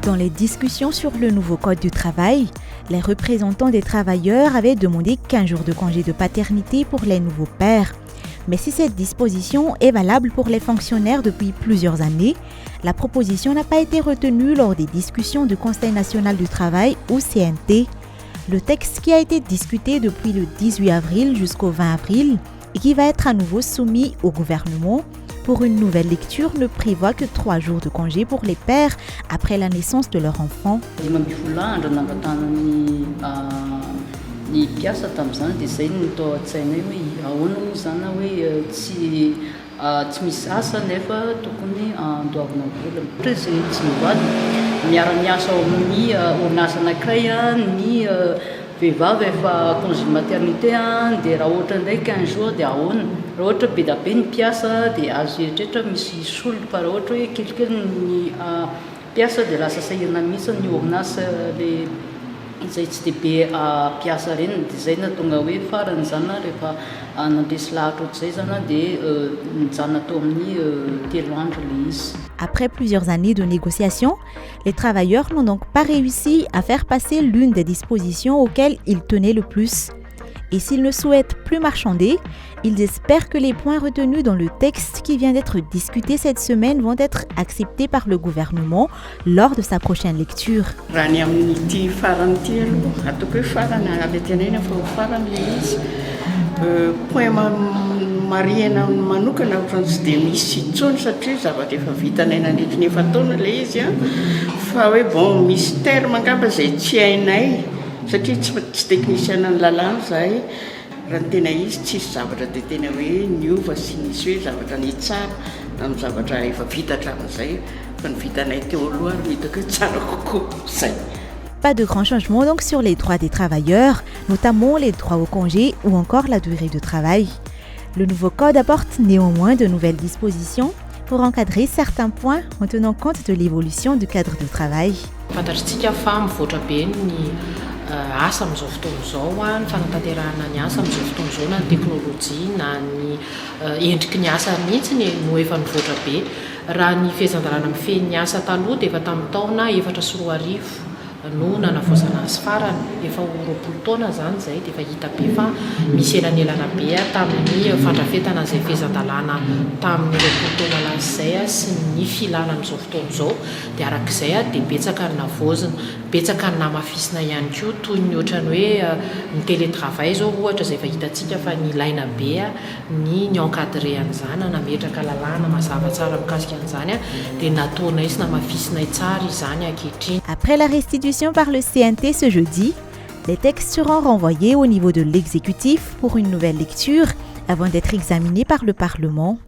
Dans les discussions sur le nouveau code du travail, les représentants des travailleurs avaient demandé 15 jours de congé de paternité pour les nouveaux pères. Mais si cette disposition est valable pour les fonctionnaires depuis plusieurs années, la proposition n'a pas été retenue lors des discussions du Conseil national du travail ou CNT. Le texte qui a été discuté depuis le 18 avril jusqu'au 20 avril et qui va être à nouveau soumis au gouvernement pour une nouvelle lecture ne prévoit que 3 jours de congé pour les pères après la naissance de leur enfant. Ny mpiasa tamin'izany dia izay no tao an-tsainay hoe ahoana moa zany hoe tsy misy asa nefa tokony andoavana vola ohatra izay tsy mivady miara-miasa ao amin'ny orinasa anankiray ny vehivavy efa congé maternité dia raha ohatra indray 15 jours dia ahoana raha ohatra be da be ny mpiasa dia azo eritreretra misy solona fa raha ohatra hoe kelikely ny mpiasa dia lasa sahirana mihitsy ny orinasa le izay tsy dia be mpiasa reny dia izay natonga hoe farany zany rehefa nandresy lahatra ohatr'izay zany dia nijanona tao amin'ny 3 andro le izy. Après plusieurs années de négociations, les travailleurs n'ont donc pas réussi à faire passer l'une des dispositions auxquelles ils tenaient le plus. Et s'ils ne souhaitent plus marchander, ils espèrent que les points retenus dans le texte qui vient d'être discuté cette semaine vont être acceptés par le gouvernement lors de sa prochaine lecture. Mariana manokana ohatran'ny tsy dia misy intsony satria zavatra efa vitanay nandritra ny efa-taona ilay izy fa hoe bon misy terme angamba izay tsy hainay satria tsy teknisiana ny lalàna zahay raha ny tena izy tsisy zavatra dia tena hoe niova sy nisy hoe zavatra ny tsara amin'ny zavatra efa vita hatramin'izay fa ny vitanay teo aloha ary mitako hoe tsara kokoa izay. Pas de grands changements donc sur les droits des travailleurs, notamment les droits au congé ou encore la durée de travail. Le nouveau code apporte néanmoins de nouvelles dispositions pour encadrer certains points en tenant compte de l'évolution du cadre de travail. Fantatritsika fa mivoatra be ny asa amin'izao fotoana izao ny fanatanterahana ny asa amin'izao fotoana izao na ny teknôlôjia na ny endriky ny asa mihitsy no efa mivoatra be. Raha ny fehezan-dalàna mifehy ny asa taloha dia efa tamin'ny taona 4 no nanavoazana azy farany efa 20 taona zany izay dia efa hita be fa misy elanelana be tamin'ny fandrafetana izay fehezan-dalàna tamin'ny 20 taona lasa izay sy ny filana amin'izao fotoana izao dia arak'izay dia betsaka ny navoazina betsaka ny namafisina ihany koa toy ny ohatrany hoe ny télétravail zao ohatra izay efa hitantsika fa ny ilaina be ny encadré an'izany nametraka lalàna mazava tsara mikasika an'izany dia nataonay sy namafisinay tsara izany ankehitriny. Après la restitution par le CNT ce jeudi, les textes seront renvoyés au niveau de l'exécutif pour une nouvelle lecture avant d'être examinés par le Parlement.